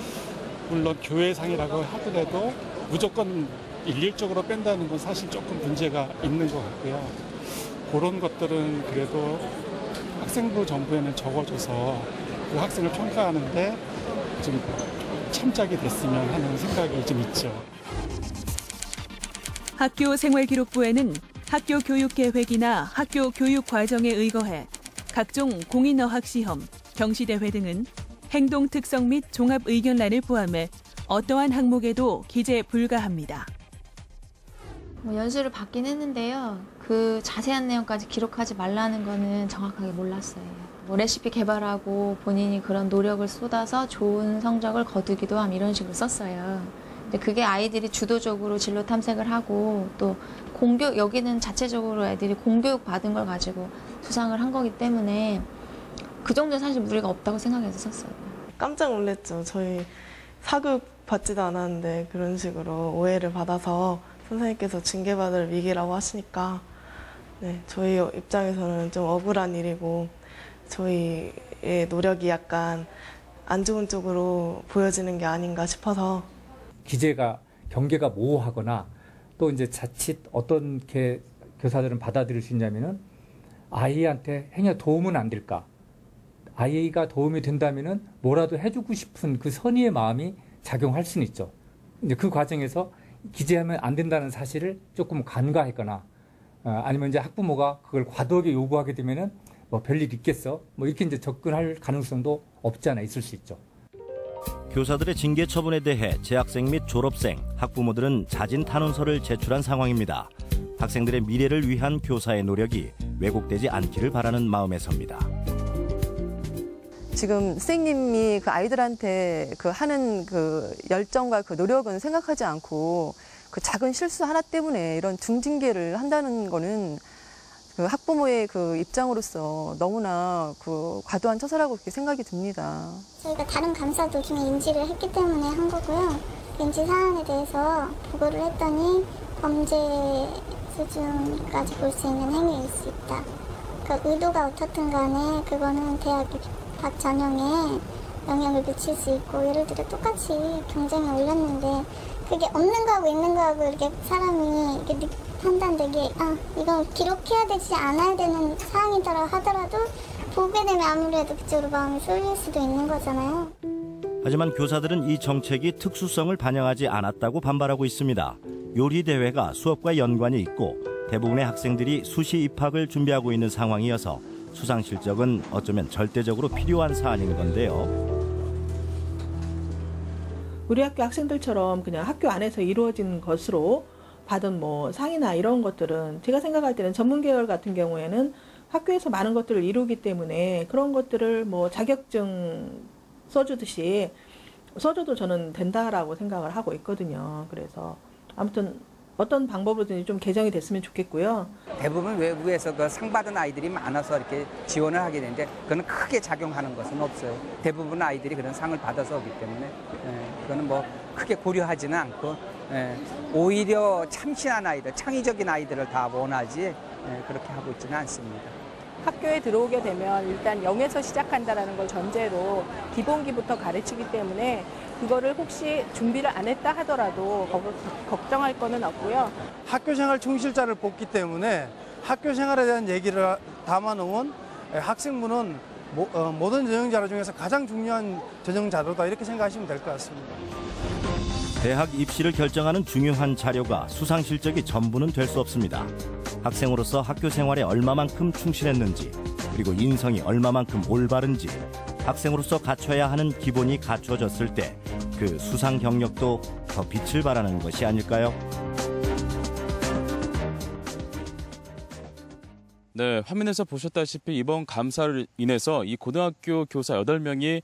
S20: 물론 교회상이라고 하더라도 무조건 일률적으로 뺀다는 건 사실 조금 문제가 있는 것 같고요. 그런 것들은 그래도 학생부 정보에는 적어줘서 그 학생을 평가하는데 좀 참작이 됐으면 하는 생각이 좀 있죠.
S11: 학교 생활기록부에는 학교 교육계획이나 학교 교육 과정에 의거해 각종 공인어학 시험, 경시대회 등은 행동 특성 및 종합 의견란을 포함해 어떠한 항목에도 기재 불가합니다.
S21: 연수를 받긴 했는데요. 그 자세한 내용까지 기록하지 말라는 거는 정확하게 몰랐어요. 레시피 개발하고 본인이 그런 노력을 쏟아서 좋은 성적을 거두기도 함 이런 식으로 썼어요. 근데 그게 아이들이 주도적으로 진로 탐색을 하고 또 공교육, 여기는 자체적으로 애들이 공교육 받은 걸 가지고 수상을 한 거기 때문에 그 정도는 사실 무리가 없다고 생각해서 썼어요.
S22: 깜짝 놀랐죠. 저희 사급 받지도 않았는데 그런 식으로 오해를 받아서 선생님께서 징계받을 위기라고 하시니까 네, 저희 입장에서는 좀 억울한 일이고 저희의 노력이 약간 안 좋은 쪽으로 보여지는 게 아닌가 싶어서
S19: 기재가 경계가 모호하거나 또 이제 자칫 어떻게 교사들은 받아들일 수 있냐면은 아이한테 행여 도움은 안 될까? 아이가 도움이 된다면은 뭐라도 해주고 싶은 그 선의의 마음이 작용할 수는 있죠. 이제 그 과정에서 기재하면 안 된다는 사실을 조금 간과했거나 아니면 이제 학부모가 그걸 과도하게 요구하게 되면은 뭐 별일 있겠어? 뭐 이렇게 이제 접근할 가능성도 없지 않아 있을 수 있죠.
S14: 교사들의 징계 처분에 대해 재학생 및 졸업생, 학부모들은 자진 탄원서를 제출한 상황입니다. 학생들의 미래를 위한 교사의 노력이 왜곡되지 않기를 바라는 마음에서입니다.
S23: 지금 선생님이 그 아이들한테 그 하는 그 열정과 그 노력은 생각하지 않고 그 작은 실수 하나 때문에 이런 중징계를 한다는 거는 그 학부모의 그 입장으로서 너무나 그 과도한 처사라고 그렇게 생각이 듭니다.
S24: 저희가 다른 감사도 중에 인지를 했기 때문에 한 거고요. 인지 사안에 대해서 보고를 했더니 범죄 수준까지 볼 수 있는 행위일 수 있다. 그러니까 의도가 어떻든 간에 그거는 대학 입학 전형에 영향을 미칠 수 있고 예를 들어 똑같이 경쟁에 올렸는데 그게 없는 거하고 있는 거하고 이렇게 사람이 이렇게 판단되게 이건 기록해야 되지 않아야 되는 사항이더라 하더라도 보게 되면 아무래도 그쪽으로 마음이 쏠릴 수도 있는 거잖아요.
S14: 하지만 교사들은 이 정책이 특수성을 반영하지 않았다고 반발하고 있습니다. 요리 대회가 수업과 연관이 있고 대부분의 학생들이 수시 입학을 준비하고 있는 상황이어서 수상 실적은 어쩌면 절대적으로 필요한 사안인 건데요.
S18: 우리 학교 학생들처럼 그냥 학교 안에서 이루어진 것으로 받은 뭐 상이나 이런 것들은 제가 생각할 때는 전문 계열 같은 경우에는 학교에서 많은 것들을 이루기 때문에 그런 것들을 뭐 자격증 써주듯이 써줘도 저는 된다라고 생각을 하고 있거든요. 그래서 아무튼 어떤 방법으로든지 좀 개정이 됐으면 좋겠고요.
S15: 대부분 외부에서 그 상 받은 아이들이 많아서 이렇게 지원을 하게 되는데 그건 크게 작용하는 것은 없어요. 대부분 아이들이 그런 상을 받아서 오기 때문에 그거는 뭐 크게 고려하지는 않고 오히려 참신한 아이들, 창의적인 아이들을 다 원하지 그렇게 하고 있지는 않습니다.
S25: 학교에 들어오게 되면 일단 0에서 시작한다는 걸 전제로 기본기부터 가르치기 때문에 그거를 혹시 준비를 안 했다 하더라도 걱정할 거는 없고요.
S16: 학교생활 충실자를 뽑기 때문에 학교생활에 대한 얘기를 담아놓은 학생부는 모든 전형자료 중에서 가장 중요한 전형자료다 이렇게 생각하시면 될 것 같습니다.
S14: 대학 입시를 결정하는 중요한 자료가 수상 실적이 전부는 될 수 없습니다. 학생으로서 학교 생활에 얼마만큼 충실했는지, 그리고 인성이 얼마만큼 올바른지, 학생으로서 갖춰야 하는 기본이 갖춰졌을 때 그 수상 경력도 더 빛을 발하는 것이 아닐까요?
S1: 네, 화면에서 보셨다시피 이번 감사를 인해서 이 고등학교 교사 8명이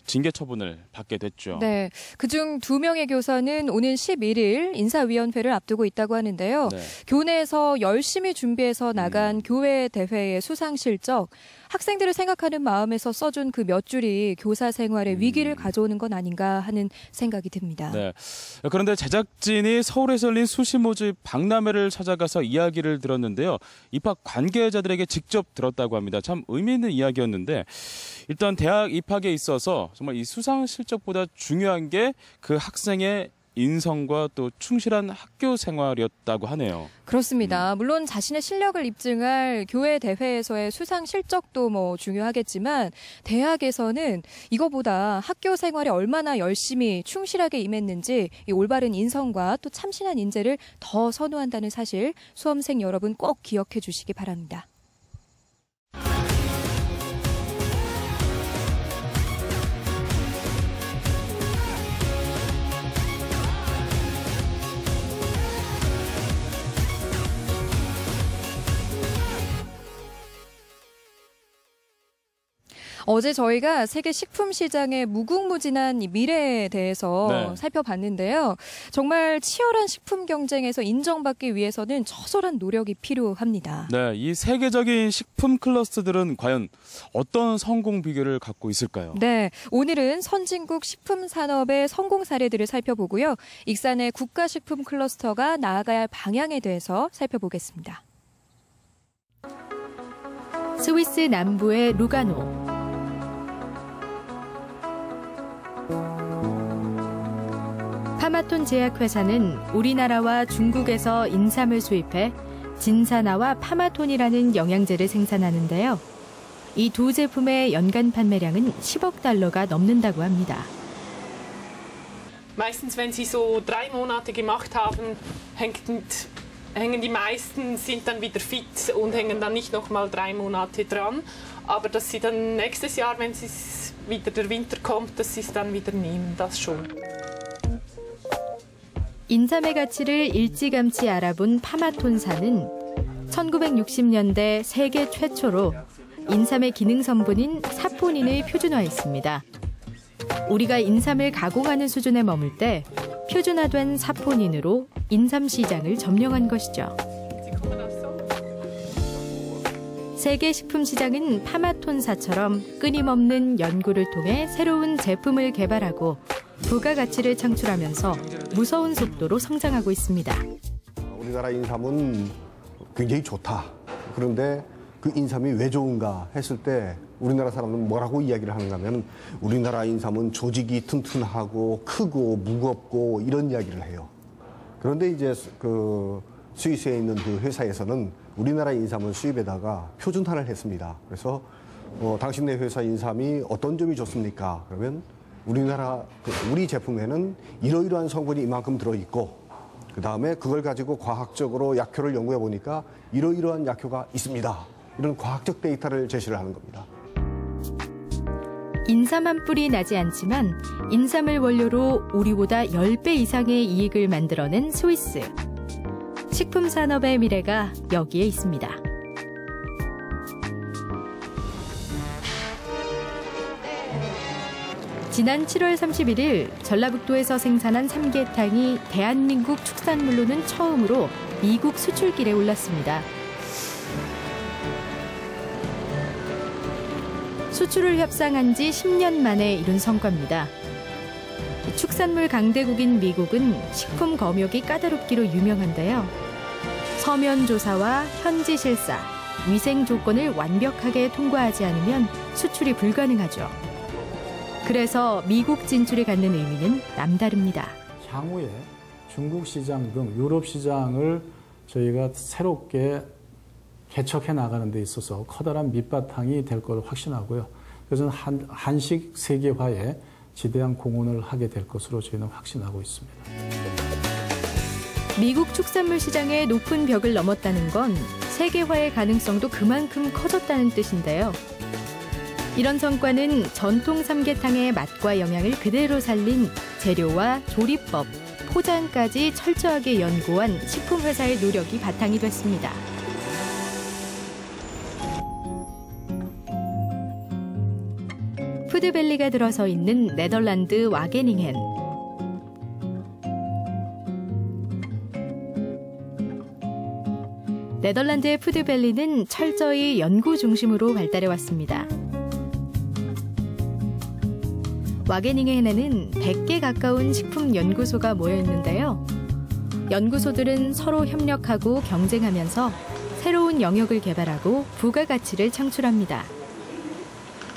S1: 징계 처분을 받게 됐죠.
S2: 네, 그중 2명의 교사는 오는 11일 인사위원회를 앞두고 있다고 하는데요.
S1: 네.
S2: 교내에서 열심히 준비해서 나간 교회 대회의 수상 실적, 학생들을 생각하는 마음에서 써준 그 몇 줄이 교사 생활에 위기를 가져오는 건 아닌가 하는 생각이 듭니다.
S1: 네. 그런데 제작진이 서울에서 열린 수시 모집 박람회를 찾아가서 이야기를 들었는데요. 입학 관계자들에게 직접 들었다고 합니다. 참 의미 있는 이야기였는데 일단 대학 입학에 있어서 정말 이 수상 실적보다 중요한 게 그 학생의 인성과 또 충실한 학교 생활이었다고 하네요.
S2: 그렇습니다. 물론 자신의 실력을 입증할 교회 대회에서의 수상 실적도 중요하겠지만 대학에서는 이거보다 학교 생활에 얼마나 열심히 충실하게 임했는지 이 올바른 인성과 또 참신한 인재를 더 선호한다는 사실 수험생 여러분 꼭 기억해 주시기 바랍니다. 어제 저희가 세계 식품 시장의 무궁무진한 미래에 대해서 살펴봤는데요. 정말 치열한 식품 경쟁에서 인정받기 위해서는 처절한 노력이 필요합니다.
S1: 네, 이 세계적인 식품 클러스터들은 과연 어떤 성공 비결을 갖고 있을까요?
S2: 네, 오늘은 선진국 식품 산업의 성공 사례들을 살펴보고요. 익산의 국가식품 클러스터가 나아가야 할 방향에 대해서 살펴보겠습니다.
S3: 스위스 남부의 루가노. 파마톤 제약회사는 우리나라와 중국에서 인삼을 수입해 진사나와 파마톤이라는 영양제를 생산하는데요. 이 두 제품의 연간 판매량은 10억 달러가 넘는다고 합니다.
S4: Meistens, wenn sie so 3 Monate gemacht haben, hängen die meisten, sind dann wieder fit und hängen dann nicht noch mal 3 Monate dran. Aber dass sie dann nächstes Jahr, wenn wieder der Winter kommt, dass sie es dann wieder nehmen, das schon.
S3: 인삼의 가치를 일찌감치 알아본 파마톤사는 1960년대 세계 최초로 인삼의 기능 성분인 사포닌을 표준화했습니다. 우리가 인삼을 가공하는 수준에 머물 때 표준화된 사포닌으로 인삼 시장을 점령한 것이죠. 세계 식품 시장은 파마톤사처럼 끊임없는 연구를 통해 새로운 제품을 개발하고 부가가치를 창출하면서 무서운 속도로 성장하고 있습니다.
S5: 우리나라 인삼은 굉장히 좋다. 그런데 그 인삼이 왜 좋은가 했을 때 우리나라 사람들은 뭐라고 이야기를 하는가 하면 우리나라 인삼은 조직이 튼튼하고 크고 무겁고 이런 이야기를 해요. 그런데 이제 그 스위스에 있는 그 회사에서는 우리나라 인삼을 수입에다가 표준화를 했습니다. 그래서 당신네 회사 인삼이 어떤 점이 좋습니까? 그러면 우리 제품에는 이러이러한 성분이 이만큼 들어있고 그 다음에 그걸 가지고 과학적으로 약효를 연구해 보니까 이러이러한 약효가 있습니다. 이런 과학적 데이터를 제시를 하는 겁니다.
S3: 인삼 한 뿔이 나지 않지만 인삼을 원료로 우리보다 10배 이상의 이익을 만들어낸 스위스. 식품 산업의 미래가 여기에 있습니다. 지난 7월 31일 전라북도에서 생산한 삼계탕이 대한민국 축산물로는 처음으로 미국 수출길에 올랐습니다. 수출을 협상한 지 10년 만에 이룬 성과입니다. 축산물 강대국인 미국은 식품 검역이 까다롭기로 유명한데요. 서면 조사와 현지 실사, 위생 조건을 완벽하게 통과하지 않으면 수출이 불가능하죠. 그래서 미국 진출이 갖는 의미는 남다릅니다.
S7: 향후에 중국 시장 등 유럽 시장을 저희가 새롭게 개척해 나가는 데 있어서 커다란 밑바탕이 될 것을 확신하고요. 그래서 한식 세계화에 지대한 공헌을 하게 될 것으로 저희는 확신하고 있습니다.
S3: 미국 축산물 시장의 높은 벽을 넘었다는 건 세계화의 가능성도 그만큼 커졌다는 뜻인데요. 이런 성과는 전통 삼계탕의 맛과 영양을 그대로 살린 재료와 조리법, 포장까지 철저하게 연구한 식품회사의 노력이 바탕이 됐습니다. 푸드밸리가 들어서 있는 네덜란드 와게닝헨. 네덜란드의 푸드밸리는 철저히 연구 중심으로 발달해 왔습니다. 와게닝헨에는 100개 가까운 식품 연구소가 모여 있는데요. 연구소들은 서로 협력하고 경쟁하면서 새로운 영역을 개발하고 부가가치를 창출합니다.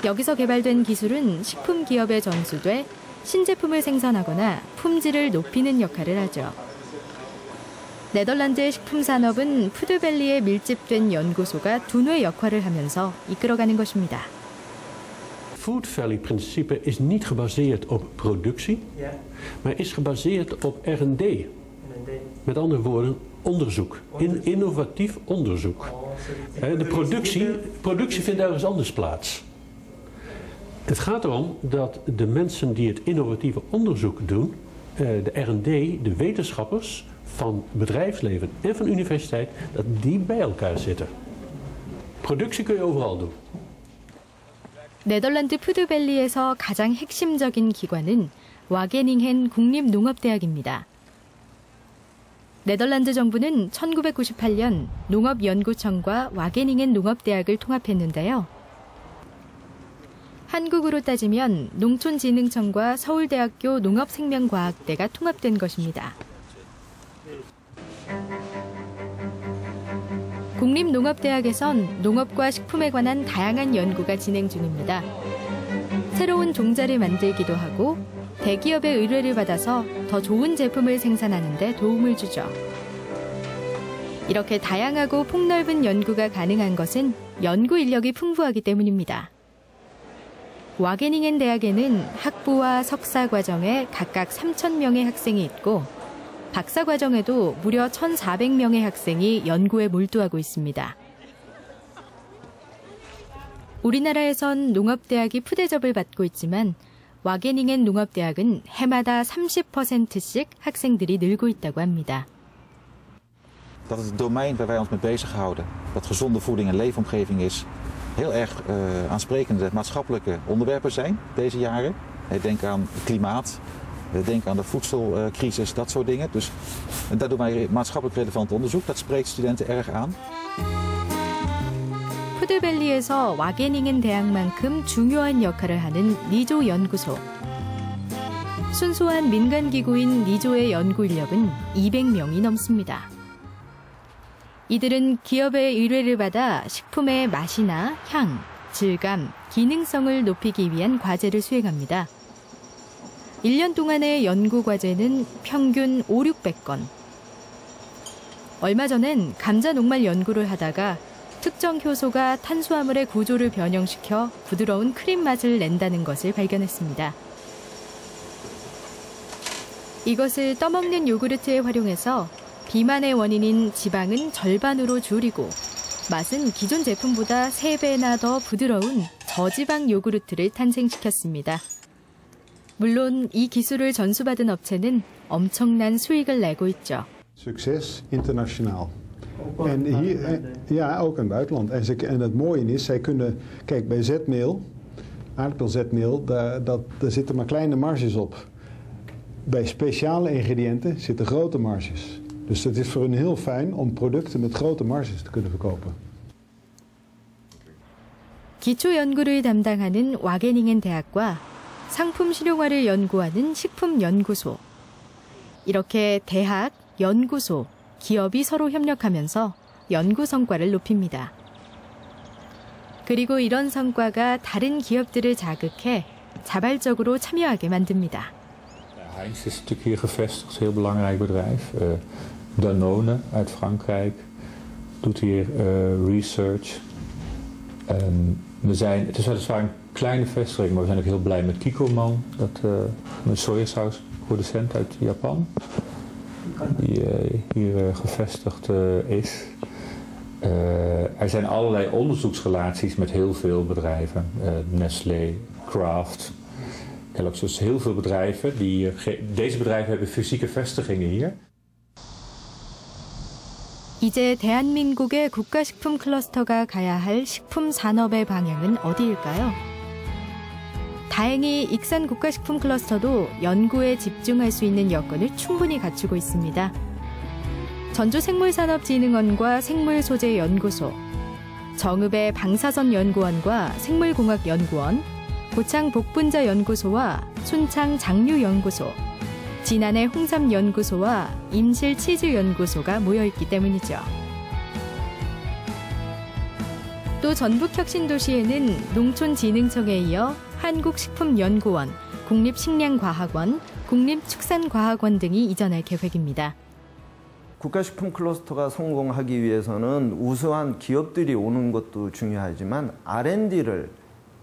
S3: 여기서 개발된 기술은 식품 기업에 전수돼 신제품을 생산하거나 품질을 높이는 역할을 하죠. 네덜란드의 식품 산업은 푸드밸리에 밀집된 연구소가 두뇌 역할을 하면서 이끌어가는 것입니다.
S6: Food Valley principe is niet gebaseerd op productie, maar is gebaseerd op R&D. Met andere woorden, onderzoek. Innovatief onderzoek. De productie vindt ergens anders plaats. Het gaat erom dat de mensen die het innovatieve onderzoek doen, de R&D, de wetenschappers van bedrijfsleven en van universiteit, dat die bij elkaar zitten. Productie kun je overal doen.
S3: 네덜란드 푸드밸리에서 가장 핵심적인 기관은 와게닝헨 국립농업대학입니다. 네덜란드 정부는 1998년 농업연구청과 와게닝헨 농업대학을 통합했는데요. 한국으로 따지면 농촌진흥청과 서울대학교 농업생명과학대가 통합된 것입니다. 국립농업대학에선 농업과 식품에 관한 다양한 연구가 진행 중입니다. 새로운 종자를 만들기도 하고 대기업의 의뢰를 받아서 더 좋은 제품을 생산하는 데 도움을 주죠. 이렇게 다양하고 폭넓은 연구가 가능한 것은 연구 인력이 풍부하기 때문입니다. 와게닝헨 대학에는 학부와 석사 과정에 각각 3,000명의 학생이 있고 박사 과정에도 무려 1,400명의 학생이 연구에 몰두하고 있습니다. 우리나라에선 농업대학이 푸대접을 받고 있지만 와게닝헨 농업대학은 해마다 30%씩 학생들이 늘고 있다고 합니다.
S8: Dat het domein waar wij ons mee bezighouden, wat gezonde voeding en leefomgeving is, heel erg aansprekende maatschappelijke onderwerpen zijn deze jaren. Denk aan klimaat. Denk aan de voedselcrisis, dat soort dingen. Dus daar doen wij maatschappelijk relevant onderzoek. Dat spreekt studenten erg aan.
S3: 푸드밸리에서 와게닝헨 대학만큼 중요한 역할을 하는 니조 연구소. 순수한 민간기구인 니조의 연구 인력은 200명이 넘습니다. 이들은 기업의 의뢰를 받아 식품의 맛이나 향, 질감, 기능성을 높이기 위한 과제를 수행합니다. 1년 동안의 연구 과제는 평균 500~600건. 얼마 전엔 감자 녹말 연구를 하다가 특정 효소가 탄수화물의 구조를 변형시켜 부드러운 크림 맛을 낸다는 것을 발견했습니다. 이것을 떠먹는 요구르트에 활용해서 비만의 원인인 지방은 절반으로 줄이고 맛은 기존 제품보다 3배나 더 부드러운 저지방 요구르트를 탄생시켰습니다. 물론 이 기술을 전수받은 업체는 엄청난 수익을 내고 있죠.
S10: Succes internationaal. En hier, ja, ook in het buitenland. En het mooie is, zij kunnen, kijk, bij zetmeel, aardappelzetmeel, daar zitten maar kleine marges op. Bij speciale ingrediënten zitten grote marges. Dus het is voor hen heel fijn om producten met grote marges te kunnen verkopen.
S3: 기초 연구를 담당하는 와게닝헨 대학과 상품 실용화를 연구하는 식품연구소. 이렇게 대학, 연구소, 기업이 서로 협력하면서 연구 성과를 높입니다. 그리고 이런 성과가 다른 기업들을 자극해 자발적으로 참여하게 만듭니다.
S12: Heinz is natuurlijk hier gevestigd, heel belangrijk bedrijf. Danone uit Frankrijk doet hier research. Het is weliswaar een kleine vestiging, maar we zijn ook heel blij met Kikkoman, een sojasausproducent uit Japan, die hier gevestigd is. Er zijn allerlei onderzoeksrelaties met heel veel bedrijven, Nestlé, Kraft, Kellogg's, dus heel veel bedrijven. Deze bedrijven hebben fysieke vestigingen hier.
S3: 이제 대한민국의 국가식품 클러스터가 가야 할 식품 산업의 방향은 어디일까요? 다행히 익산 국가식품 클러스터도 연구에 집중할 수 있는 여건을 충분히 갖추고 있습니다. 전주생물산업진흥원과 생물소재연구소, 정읍의 방사선연구원과 생물공학연구원, 고창 복분자연구소와 순창 장류연구소, 진안의 홍삼연구소와 인실치즈연구소가 모여있기 때문이죠. 또 전북혁신도시에는 농촌진흥청에 이어 한국식품연구원, 국립식량과학원, 국립축산과학원 등이 이전할 계획입니다.
S9: 국가식품 클러스터가 성공하기 위해서는 우수한 기업들이 오는 것도 중요하지만 R&D를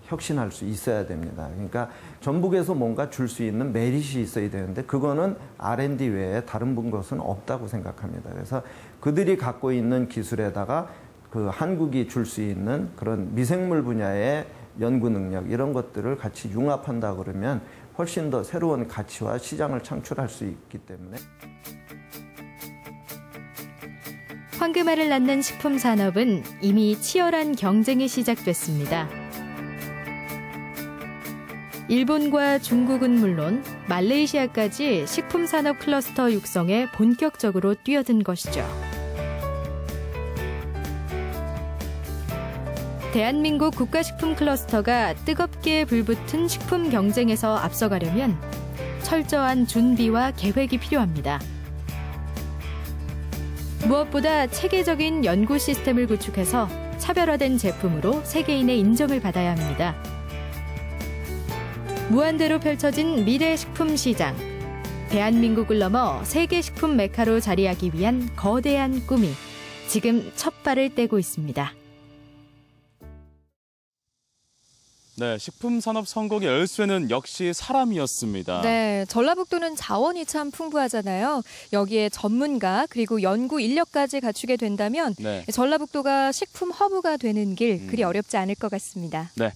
S9: 혁신할 수 있어야 됩니다. 그러니까 전북에서 뭔가 줄 수 있는 메릿이 있어야 되는데 그거는 R&D 외에 다른 것은 없다고 생각합니다. 그래서 그들이 갖고 있는 기술에다가 그 한국이 줄 수 있는 그런 미생물 분야의 연구 능력 이런 것들을 같이 융합한다 그러면 훨씬 더 새로운 가치와 시장을 창출할 수 있기 때문에
S3: 황금알을 낳는 식품 산업은 이미 치열한 경쟁이 시작됐습니다. 일본과 중국은 물론 말레이시아까지 식품 산업 클러스터 육성에 본격적으로 뛰어든 것이죠. 대한민국 국가식품 클러스터가 뜨겁게 불붙은 식품 경쟁에서 앞서가려면 철저한 준비와 계획이 필요합니다. 무엇보다 체계적인 연구 시스템을 구축해서 차별화된 제품으로 세계인의 인정을 받아야 합니다. 무한대로 펼쳐진 미래 식품 시장. 대한민국을 넘어 세계 식품 메카로 자리하기 위한 거대한 꿈이 지금 첫 발을 떼고 있습니다.
S1: 네, 식품산업 성공의 열쇠는 역시 사람이었습니다.
S2: 네, 전라북도는 자원이 참 풍부하잖아요. 여기에 전문가 그리고 연구 인력까지 갖추게 된다면 전라북도가 식품 허브가 되는 길 그리 어렵지 않을 것 같습니다.
S1: 네,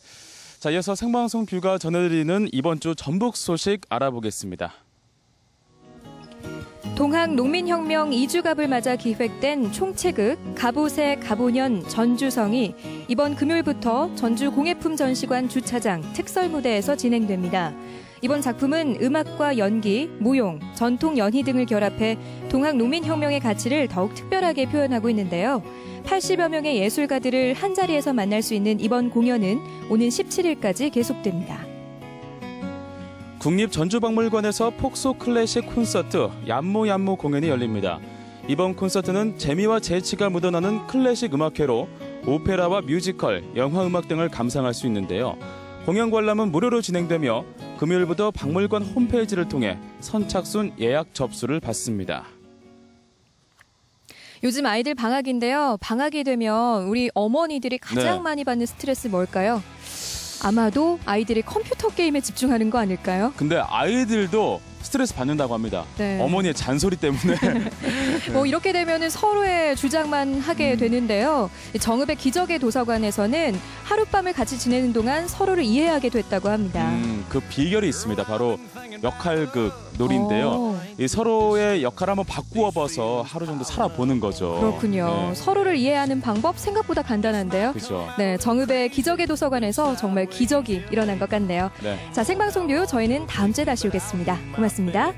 S1: 자 이어서 생방송 뷰가 전해드리는 이번 주 전북 소식 알아보겠습니다.
S2: 동학 농민혁명 2주갑을 맞아 기획된 총체극 갑옷의 갑오년 전주성이 이번 금요일부터 전주 공예품 전시관 주차장 특설무대에서 진행됩니다. 이번 작품은 음악과 연기, 무용, 전통 연희 등을 결합해 동학 농민혁명의 가치를 더욱 특별하게 표현하고 있는데요. 80여 명의 예술가들을 한자리에서 만날 수 있는 이번 공연은 오는 17일까지 계속됩니다.
S1: 국립전주박물관에서 폭소 클래식 콘서트 얌모얌모 공연이 열립니다. 이번 콘서트는 재미와 재치가 묻어나는 클래식 음악회로 오페라와 뮤지컬, 영화음악 등을 감상할 수 있는데요. 공연 관람은 무료로 진행되며 금요일부터 박물관 홈페이지를 통해 선착순 예약 접수를 받습니다.
S2: 요즘 아이들 방학인데요. 방학이 되면 우리 어머니들이 가장 많이 받는 스트레스 뭘까요? 아마도 아이들이 컴퓨터 게임에 집중하는 거 아닐까요?
S1: 근데 아이들도 스트레스 받는다고 합니다.
S2: 네.
S1: 어머니의 잔소리 때문에.
S2: 뭐 이렇게 되면은 서로의 주장만 하게 되는데요. 정읍의 기적의 도서관에서는 하룻밤을 같이 지내는 동안 서로를 이해하게 됐다고 합니다.
S1: 그 비결이 있습니다. 바로 역할극 놀이인데요. 이 서로의 역할을 한번 바꾸어 봐서 하루 정도 살아보는 거죠.
S2: 그렇군요.
S1: 네.
S2: 서로를 이해하는 방법 생각보다 간단한데요.
S1: 그렇죠.
S2: 네, 정읍의 기적의 도서관에서 정말 기적이 일어난 것 같네요.
S1: 네.
S2: 자, 생방송 뷰 저희는 다음 주에 다시 오겠습니다. 고맙습니다.